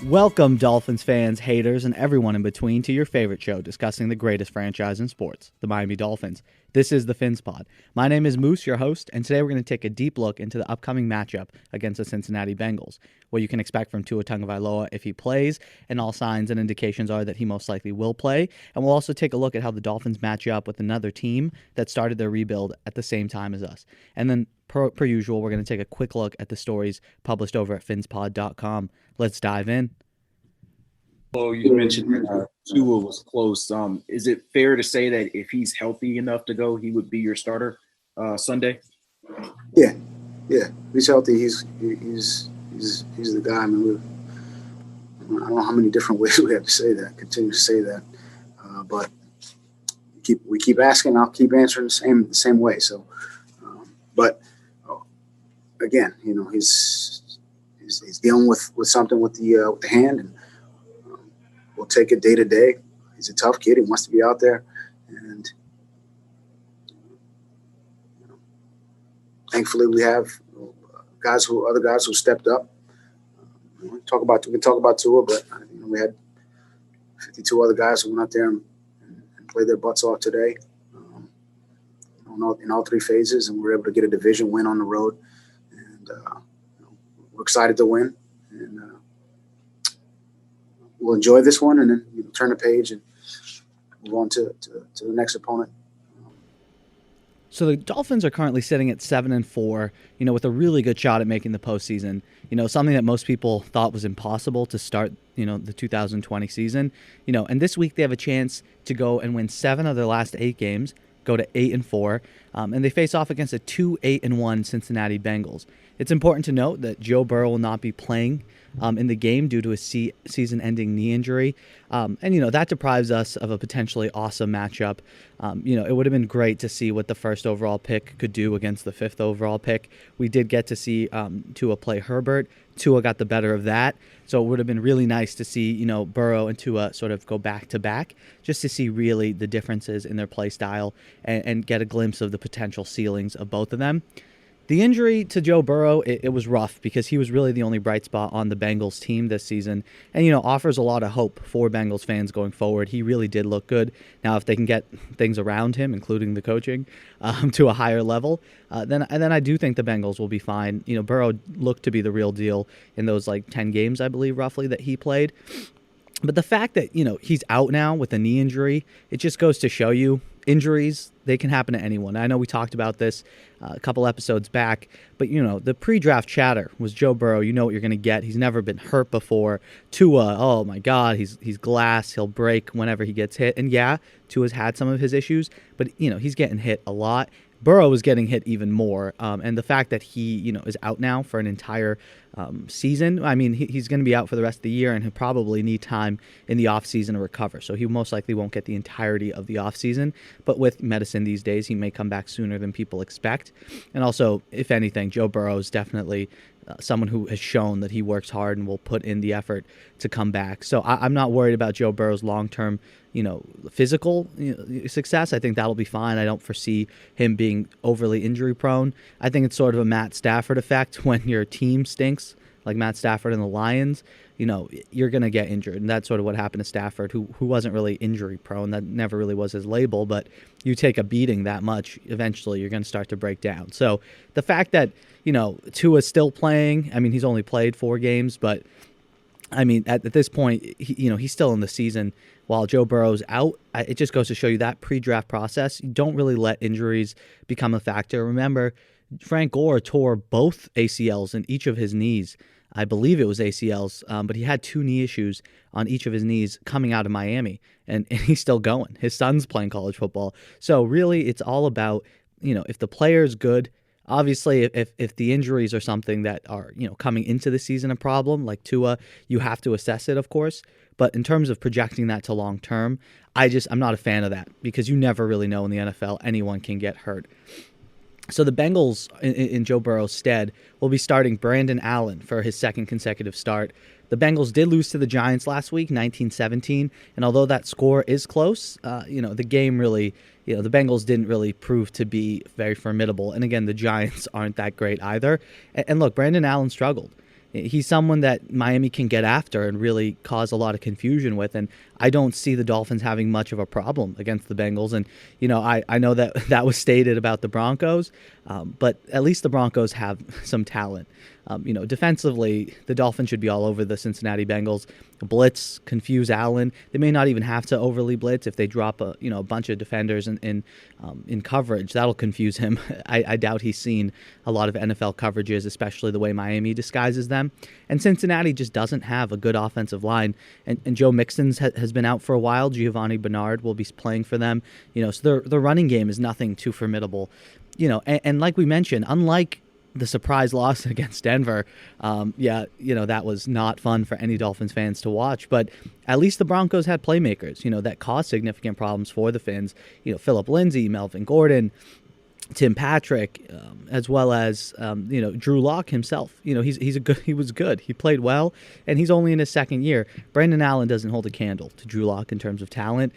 Welcome, Dolphins fans, haters, and everyone in between to your favorite show discussing the greatest franchise in sports, the Miami Dolphins. This is the PhinsPod. My name is Moose, your host, and today we're going to take a deep look into the upcoming matchup against the Cincinnati Bengals, what you can expect from Tua Tagovailoa if he plays, and all signs and indications are that he most likely will play. And we'll also take a look at how the Dolphins match up with another team that started their rebuild at the same time as us. And then, per usual, we're going to take a quick look at the stories published over at PhinsPod.com. Let's dive in. Well, you mentioned Tua was close. Is it fair to say that if he's healthy enough to go, he would be your starter Sunday? Yeah. If he's healthy, he's the guy. I mean, I don't know how many different ways we have to say that, continue to say that, but we keep asking. I'll keep answering the same way. So, but again, he's dealing with something with the hand, and we'll take it day to day. He's a tough kid. He wants to be out there, and thankfully we have other guys who stepped up. We can talk about Tua, but we had 52 other guys who went out there and played their butts off today, in all three phases, and we were able to get a division win on the road, and we're excited to win, and we'll enjoy this one, and then turn the page and move on to the next opponent. So the Dolphins are currently sitting at 7-4, with a really good shot at making the postseason. Something that most people thought was impossible to start, the 2020 season. And this week they have a chance to go and win 7 of their last 8 games, go to 8-4, and they face off against a 2-8-1 Cincinnati Bengals. It's important to note that Joe Burrow will not be playing in the game due to a season-ending knee injury. And that deprives us of a potentially awesome matchup. It would have been great to see what the first overall pick could do against the 5th overall pick. We did get to see Tua play Herbert. Tua got the better of that. So it would have been really nice to see, Burrow and Tua sort of go back-to-back just to see really the differences in their play style and get a glimpse of the potential ceilings of both of them. The injury to Joe Burrow, it was rough because he was really the only bright spot on the Bengals team this season and, offers a lot of hope for Bengals fans going forward. He really did look good. Now, if they can get things around him, including the coaching, to a higher level, then I do think the Bengals will be fine. Burrow looked to be the real deal in those 10 games, I believe, roughly, that he played. But the fact that, he's out now with a knee injury, it just goes to show you injuries, they can happen to anyone. I know we talked about this a couple episodes back, but, the pre-draft chatter was Joe Burrow, you know what you're going to get. He's never been hurt before. Tua, oh my God, he's glass. He'll break whenever he gets hit. And yeah, Tua's had some of his issues, but, he's getting hit a lot. Burrow is getting hit even more, and the fact that he, is out now for an entire season, I mean, he's going to be out for the rest of the year, and he'll probably need time in the offseason to recover, so he most likely won't get the entirety of the offseason, but with medicine these days, he may come back sooner than people expect. And also, if anything, Joe Burrow is definitely someone who has shown that he works hard and will put in the effort to come back. So I'm not worried about Joe Burrow's long-term, physical success. I think that'll be fine. I don't foresee him being overly injury-prone. I think it's sort of a Matt Stafford effect when your team stinks, like Matt Stafford and the Lions. You're going to get injured. And that's sort of what happened to Stafford, who wasn't really injury-prone. That never really was his label. But you take a beating that much, eventually you're going to start to break down. So the fact that, Tua's still playing, I mean, he's only played 4 games, but, I mean, at this point, he's still in the season while Joe Burrow's out. It just goes to show you that pre-draft process, you don't really let injuries become a factor. Remember, Frank Gore tore both ACLs in each of his knees. I believe it was ACLs, but he had 2 knee issues on each of his knees coming out of Miami, and he's still going. His son's playing college football. So really, it's all about, if the player's good. Obviously, if the injuries are something that are, coming into the season a problem, like Tua, you have to assess it, of course. But in terms of projecting that to long term, I'm not a fan of that because you never really know in the NFL. Anyone can get hurt. So the Bengals, in Joe Burrow's stead, will be starting Brandon Allen for his second consecutive start. The Bengals did lose to the Giants last week, 19-17, and although that score is close, the game really, the Bengals didn't really prove to be very formidable. And again, the Giants aren't that great either. And look, Brandon Allen struggled. He's someone that Miami can get after and really cause a lot of confusion with, and I don't see the Dolphins having much of a problem against the Bengals. And, I know that that was stated about the Broncos, but at least the Broncos have some talent. Defensively, the Dolphins should be all over the Cincinnati Bengals. Blitz, confuse Allen. They may not even have to overly blitz if they drop a bunch of defenders in coverage. That'll confuse him. I doubt he's seen a lot of NFL coverages, especially the way Miami disguises them. And Cincinnati just doesn't have a good offensive line. And Joe Mixon has been out for a while. Giovanni Bernard will be playing for them. So their running game is nothing too formidable. And like we mentioned, unlike the surprise loss against Denver, that was not fun for any Dolphins fans to watch. But at least the Broncos had playmakers, that caused significant problems for the Fins. Phillip Lindsay, Melvin Gordon, Tim Patrick, as well as Drew Lock himself. He was good. He played well, and he's only in his second year. Brandon Allen doesn't hold a candle to Drew Lock in terms of talent.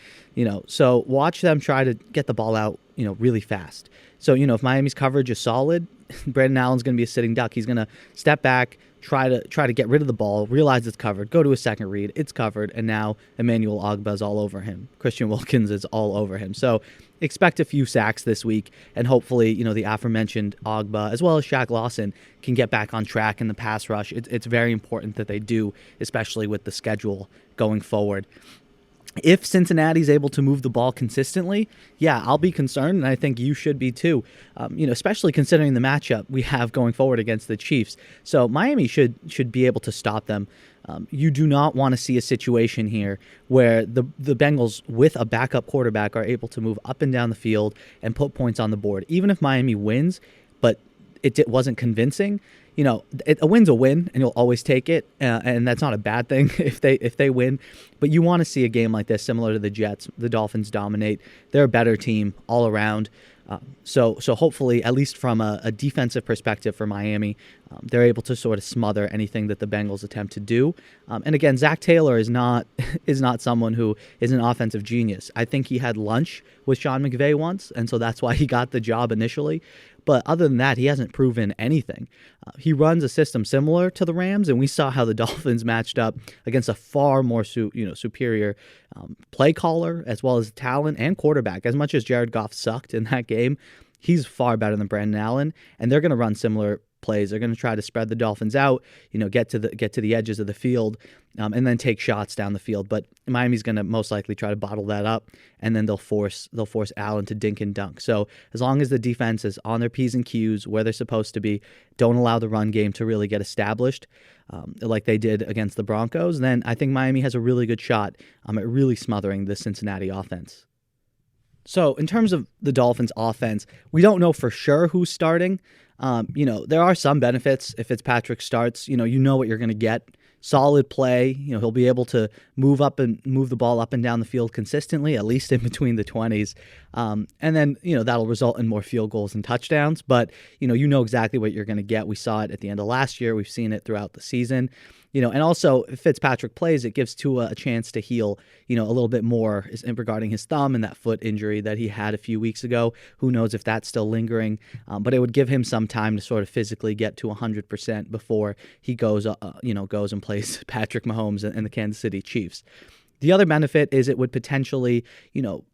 So watch them try to get the ball out, really fast. So if Miami's coverage is solid, Brandon Allen's going to be a sitting duck. He's going to step back, try to get rid of the ball, realize it's covered, go to a second read, it's covered, and now Emmanuel Ogbah's all over him. Christian Wilkins is all over him. So expect a few sacks this week, and hopefully, the aforementioned Ogbah, as well as Shaq Lawson, can get back on track in the pass rush. It's very important that they do, especially with the schedule going forward. If Cincinnati's able to move the ball consistently, I'll be concerned, and I think you should be too, especially considering the matchup we have going forward against the Chiefs. So Miami should be able to stop them. You do not want to see a situation here where the Bengals, with a backup quarterback, are able to move up and down the field and put points on the board. Even if Miami wins, but it wasn't convincing, a win's a win, and you'll always take it, and that's not a bad thing if they win. But you want to see a game like this, similar to the Jets. The Dolphins dominate; they're a better team all around. So hopefully, at least from a defensive perspective for Miami, they're able to sort of smother anything that the Bengals attempt to do. And again, Zach Taylor is not someone who is an offensive genius. I think he had lunch with Sean McVay once, and so that's why he got the job initially. But other than that, he hasn't proven anything. He runs a system similar to the Rams, and we saw how the Dolphins matched up against a far more superior play caller, as well as talent and quarterback. As much as Jared Goff sucked in that game, he's far better than Brandon Allen, and they're going to run similar plays. They're going to try to spread the Dolphins out, get to the edges of the field, and then take shots down the field. But Miami's going to most likely try to bottle that up, and then they'll force Allen to dink and dunk. So as long as the defense is on their P's and Q's, where they're supposed to be, don't allow the run game to really get established, like they did against the Broncos, then I think Miami has a really good shot at really smothering the Cincinnati offense. So in terms of the Dolphins offense, we don't know for sure who's starting. There are some benefits if Fitzpatrick starts. You know what you're going to get. Solid play. He'll be able to move the ball up and down the field consistently, at least in between the 20s. And then, that'll result in more field goals and touchdowns. But, you know exactly what you're going to get. We saw it at the end of last year. We've seen it throughout the season. And also if Fitzpatrick plays, it gives Tua a chance to heal, a little bit more regarding his thumb and that foot injury that he had a few weeks ago. Who knows if that's still lingering, but it would give him some time to sort of physically get to 100% before he goes and plays Patrick Mahomes and the Kansas City Chiefs. The other benefit is it would potentially,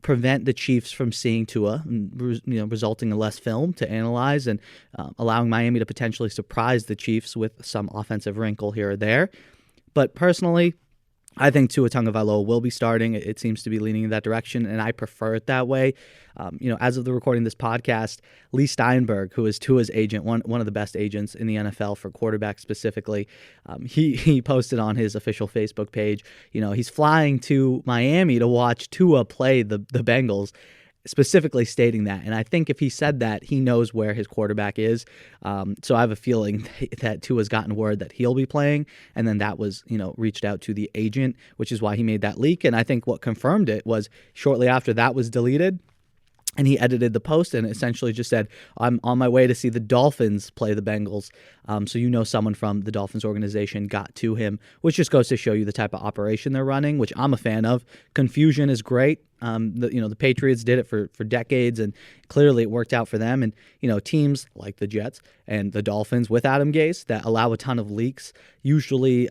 prevent the Chiefs from seeing Tua, resulting in less film to analyze and allowing Miami to potentially surprise the Chiefs with some offensive wrinkle here or there. But personally, I think Tua Tagovailoa will be starting. It seems to be leaning in that direction, and I prefer it that way. As of the recording of this podcast, Lee Steinberg, who is Tua's agent, one of the best agents in the NFL for quarterbacks specifically, he posted on his official Facebook page, he's flying to Miami to watch Tua play the Bengals, specifically stating that. And I think if he said that, he knows where his quarterback is. So I have a feeling that Tua's gotten word that he'll be playing, and then that was, reached out to the agent, which is why he made that leak. And I think what confirmed it was shortly after that was deleted, and he edited the post and essentially just said, I'm on my way to see the Dolphins play the Bengals. So someone from the Dolphins organization got to him, which just goes to show you the type of operation they're running, which I'm a fan of. Confusion is great. The Patriots did it for decades, and clearly it worked out for them. And teams like the Jets and the Dolphins with Adam Gase that allow a ton of leaks, usually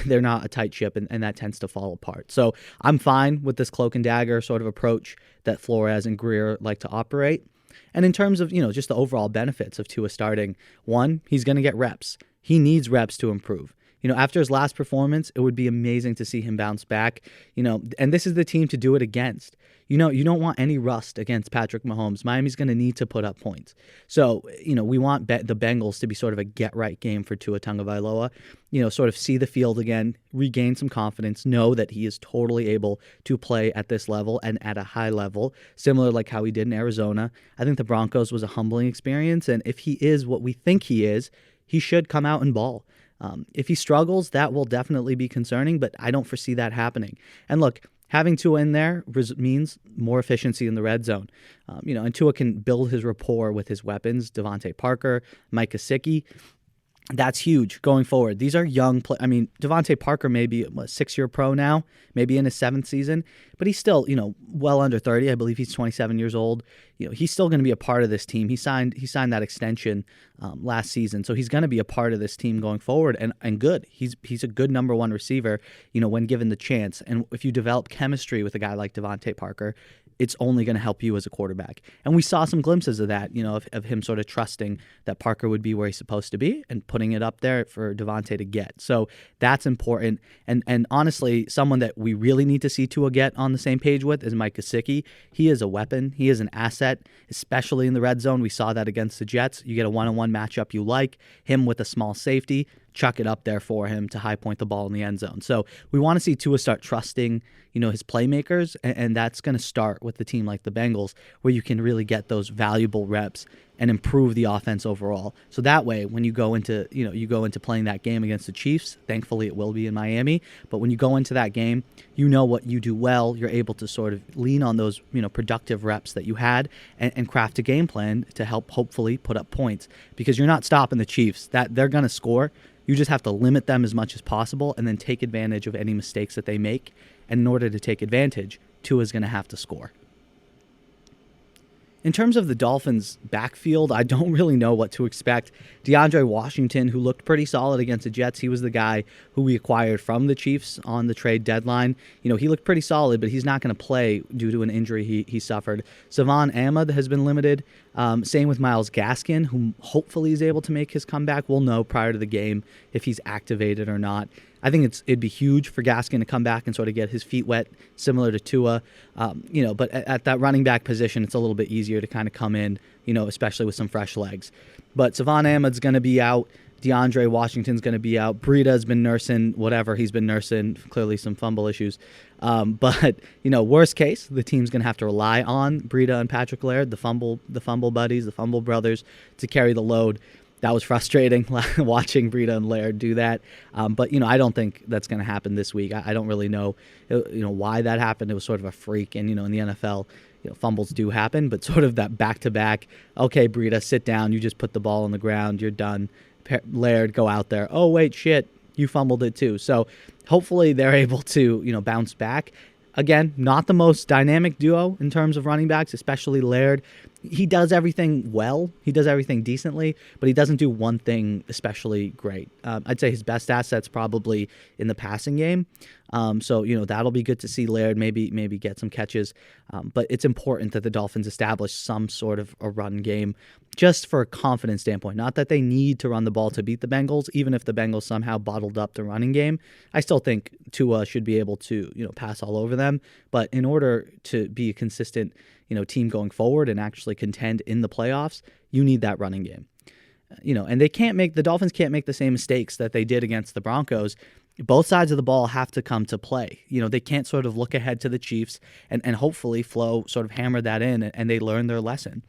they're not a tight ship, and that tends to fall apart. So I'm fine with this cloak and dagger sort of approach that Flores and Greer like to operate. And in terms of just the overall benefits of Tua starting, one, he's going to get reps. He needs reps to improve. After his last performance, it would be amazing to see him bounce back. And this is the team to do it against. You don't want any rust against Patrick Mahomes. Miami's going to need to put up points. So, we want the Bengals to be sort of a get-right game for Tua Tagovailoa. Sort of see the field again, regain some confidence, know that he is totally able to play at this level and at a high level, similar like how he did in Arizona. I think the Broncos was a humbling experience, and if he is what we think he is, he should come out and ball. If he struggles, that will definitely be concerning, but I don't foresee that happening. And look, having Tua in there means more efficiency in the red zone. And Tua can build his rapport with his weapons, Devontae Parker, Mike Gesicki. That's huge going forward. These are young Devontae Parker may be a 6-year pro now, maybe in his 7th season, but he's still, well under 30. I believe he's 27 years old. He's still going to be a part of this team. He signed that extension last season, so he's going to be a part of this team going forward, and good. He's a good number 1 receiver, when given the chance. And if you develop chemistry with a guy like Devontae Parker, it's only going to help you as a quarterback. And we saw some glimpses of that, of him sort of trusting that Parker would be where he's supposed to be and putting it up there for Devontae to get. So that's important. And honestly, someone that we really need to see Tua get on the same page with is Mike Gesicki. He is a weapon. He is an asset, especially in the red zone. We saw that against the Jets. You get a one-on-one matchup you like, him with a small safety, chuck it up there for him to high point the ball in the end zone. So we want to see Tua start trusting, his playmakers, and that's going to start with the team like the Bengals, where you can really get those valuable reps and improve the offense overall. So that way, when you go into, playing that game against the Chiefs, thankfully it will be in Miami, but when you go into that game, what you do well, you're able to sort of lean on those, productive reps that you had and craft a game plan to help hopefully put up points, because you're not stopping the Chiefs. That they're going to score. You just have to limit them as much as possible and then take advantage of any mistakes that they make. And in order to take advantage, Tua's going to have to score. In terms of the Dolphins' backfield, I don't really know what to expect. DeAndre Washington, who looked pretty solid against the Jets, he was the guy who we acquired from the Chiefs on the trade deadline. He looked pretty solid, but he's not going to play due to an injury he suffered. Savon Ahmed has been limited. Same with Myles Gaskin, who hopefully is able to make his comeback. We'll know prior to the game if he's activated or not. I think it'd be huge for Gaskin to come back and sort of get his feet wet, similar to Tua. But at that running back position, it's a little bit easier to kind of come in, especially with some fresh legs. But Savon Ahmed's going to be out. DeAndre Washington's going to be out. Breida's been nursing whatever he's been nursing, clearly some fumble issues. But worst case, the team's going to have to rely on Breida and Patrick Laird, the fumble buddies, the fumble brothers, to carry the load. That was frustrating watching Breida and Laird do that. But I don't think that's going to happen this week. I don't really know, why that happened. It was sort of a freak, and in the NFL, fumbles do happen. But sort of that back-to-back, okay, Breida, sit down. You just put the ball on the ground. You're done. Laird, go out there. Oh, wait, shit, you fumbled it too. So hopefully they're able to, bounce back. Again, not the most dynamic duo in terms of running backs, especially Laird. He does everything well. He does everything decently, but he doesn't do one thing especially great. I'd say his best asset's probably in the passing game. So that'll be good to see Laird maybe get some catches. But it's important that the Dolphins establish some sort of a run game just for a confidence standpoint. Not that they need to run the ball to beat the Bengals, even if the Bengals somehow bottled up the running game. I still think Tua should be able to pass all over them. But in order to be a consistent team going forward and actually contend in the playoffs, you need that running game. And the Dolphins can't make the same mistakes that they did against the Broncos. Both sides of the ball have to come to play. They can't sort of look ahead to the Chiefs and hopefully Flo sort of hammer that in and they learn their lesson.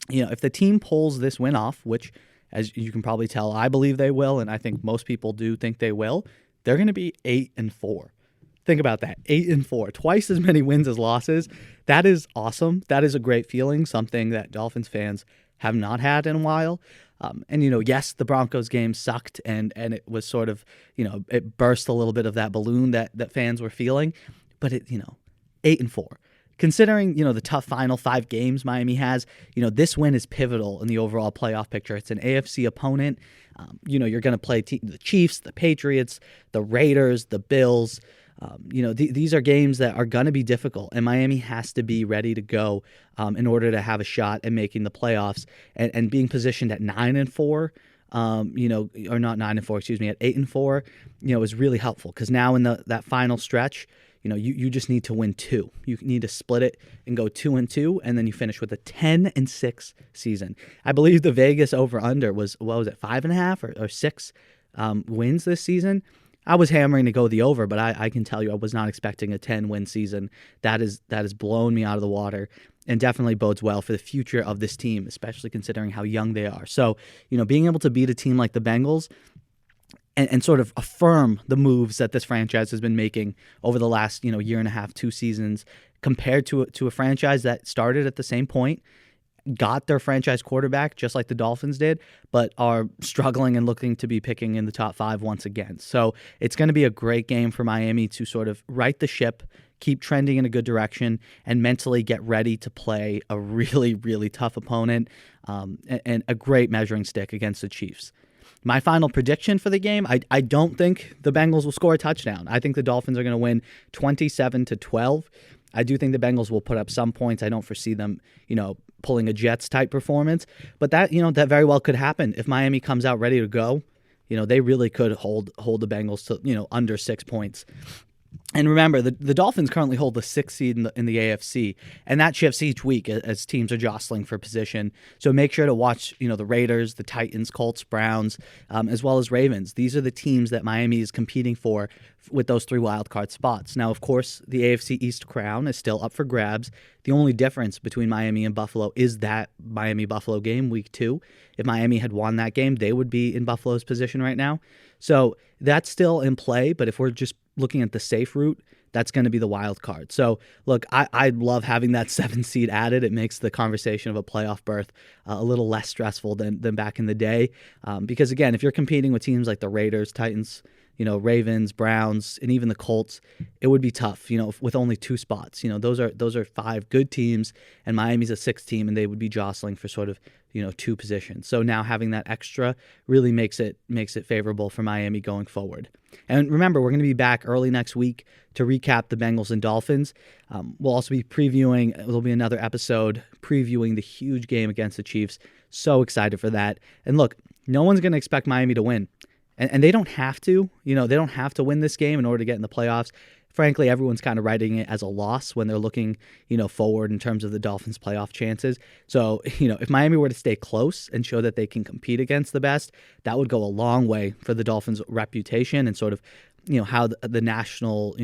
If the team pulls this win off, which as you can probably tell, I believe they will, and I think most people do think they will, they're going to be 8-4. Think about that, 8-4, twice as many wins as losses. That is awesome. That is a great feeling, something that Dolphins fans have not had in a while. And yes, the Broncos game sucked, and it was sort of, it burst a little bit of that balloon that fans were feeling. But 8-4, considering, the tough final 5 games Miami has, this win is pivotal in the overall playoff picture. It's an AFC opponent. You're going to play the Chiefs, the Patriots, the Raiders, the Bills. These are games that are going to be difficult, and Miami has to be ready to go in order to have a shot at making the playoffs and being positioned at 9-4. Or not 9-4, excuse me, at 8-4, is really helpful because now in that final stretch, you just need to win 2. You need to split it and go 2-2, and then you finish with a 10-6 season. I believe the Vegas over/under was 5.5 or 6 wins this season. I was hammering to go the over, but I can tell you I was not expecting a 10-win season. That has blown me out of the water and definitely bodes well for the future of this team, especially considering how young they are. So, being able to beat a team like the Bengals and sort of affirm the moves that this franchise has been making over the last, year and a half, 2 seasons, compared to a franchise that started at the same point, got their franchise quarterback just like the Dolphins did, but are struggling and looking to be picking in the top 5 once again. So it's going to be a great game for Miami to sort of right the ship, keep trending in a good direction, and mentally get ready to play a really, really tough opponent and a great measuring stick against the Chiefs. My final prediction for the game, I don't think the Bengals will score a touchdown. I think the Dolphins are going to win 27-12. I do think the Bengals will put up some points. I don't foresee them, pulling a Jets-type performance. But that, that very well could happen. If Miami comes out ready to go, they really could hold the Bengals to, under 6 points. And remember, the Dolphins currently hold the 6th seed in the AFC, and that shifts each week as teams are jostling for position. So make sure to watch, the Raiders, the Titans, Colts, Browns, as well as Ravens. These are the teams that Miami is competing for with those 3 wildcard spots. Now, of course, the AFC East crown is still up for grabs. The only difference between Miami and Buffalo is that Miami-Buffalo game, week 2. If Miami had won that game, they would be in Buffalo's position right now. So that's still in play, but if we're just looking at the safe route, that's going to be the wild card. So, look, I love having that 7 seed added. It makes the conversation of a playoff berth a little less stressful than back in the day. Because, again, if you're competing with teams like the Raiders, Titans, Ravens, Browns, and even the Colts, it would be tough, with only 2 spots. Those are 5 good teams, and Miami's a 6th team, and they would be jostling for sort of, 2 positions. So now having that extra really makes it favorable for Miami going forward. And remember, we're going to be back early next week to recap the Bengals and Dolphins. We'll also be there'll be another episode previewing the huge game against the Chiefs. So excited for that. And look, no one's going to expect Miami to win. And they don't have to, they don't have to win this game in order to get in the playoffs. Frankly, everyone's kind of writing it as a loss when they're looking, forward in terms of the Dolphins' playoff chances. So, if Miami were to stay close and show that they can compete against the best, that would go a long way for the Dolphins' reputation and sort of, how the national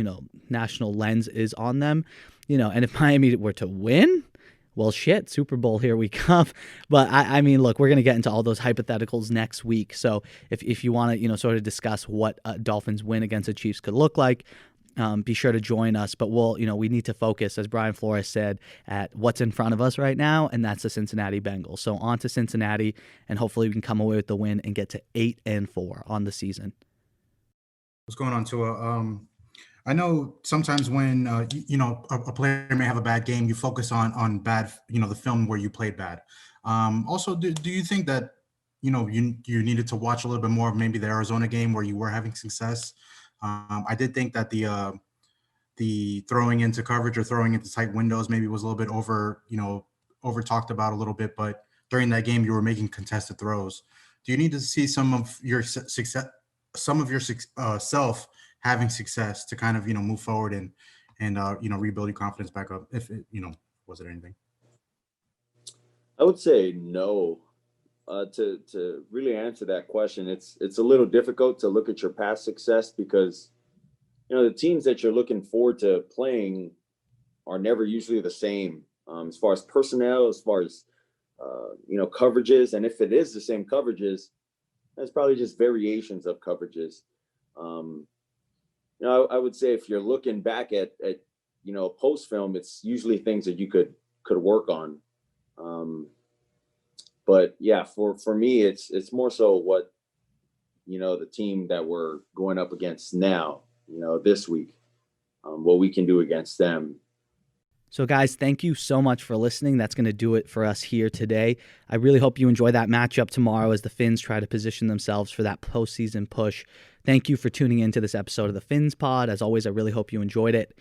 lens is on them. And if Miami were to win, well, shit, Super Bowl, here we come. But I mean, look, we're going to get into all those hypotheticals next week. So if you want to, sort of discuss what a Dolphins win against the Chiefs could look like, be sure to join us. But we need to focus, as Brian Flores said, at what's in front of us right now, and that's the Cincinnati Bengals. So on to Cincinnati, and hopefully we can come away with the win and get to 8-4 on the season. What's going on, Tua? I know sometimes when a player may have a bad game, you focus on bad, the film where you played bad. Also, do you think that you needed to watch a little bit more of maybe the Arizona game where you were having success? I did think that the throwing into coverage or throwing into tight windows maybe was a little bit over talked about a little bit, but during that game you were making contested throws. Do you need to see some of your success, self having success to kind of move forward and rebuild your confidence back up? If it was it anything? I would say no. To really answer that question, it's a little difficult to look at your past success because the teams that you're looking forward to playing are never usually the same as far as personnel, as far as coverages, and if it is the same coverages, that's probably just variations of coverages. I would say if you're looking back at post film, it's usually things that you could work on. But yeah, for me, it's more so what, the team that we're going up against now, this week, what we can do against them. So guys, thank you so much for listening. That's going to do it for us here today. I really hope you enjoy that matchup tomorrow as the Fins try to position themselves for that postseason push. Thank you for tuning in to this episode of the PhinsPod. As always, I really hope you enjoyed it.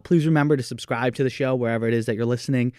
Please remember to subscribe to the show wherever it is that you're listening.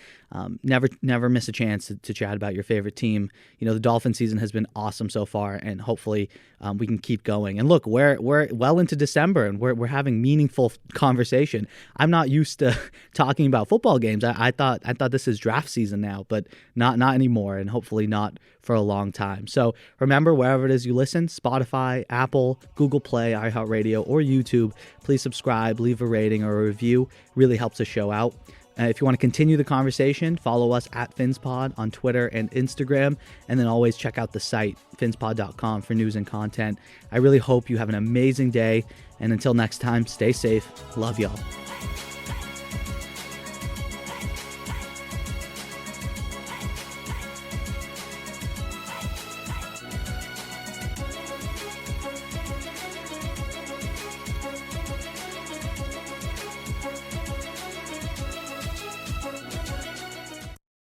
Never miss a chance to chat about your favorite team. The Dolphin season has been awesome so far, and hopefully we can keep going. And look, we're well into December, and we're having meaningful conversation. I'm not used to talking about football games. I thought this is draft season now, but not anymore, and hopefully not for a long time. So remember, wherever it is you listen, Spotify, Apple, Google Play, iHeartRadio, or YouTube, please subscribe, leave a rating or a review. Really helps the show out. If you want to continue the conversation, follow us at PhinsPod on Twitter and Instagram, and then always check out the site, phinspod.com, for news and content. I really hope you have an amazing day, and until next time, stay safe. Love y'all.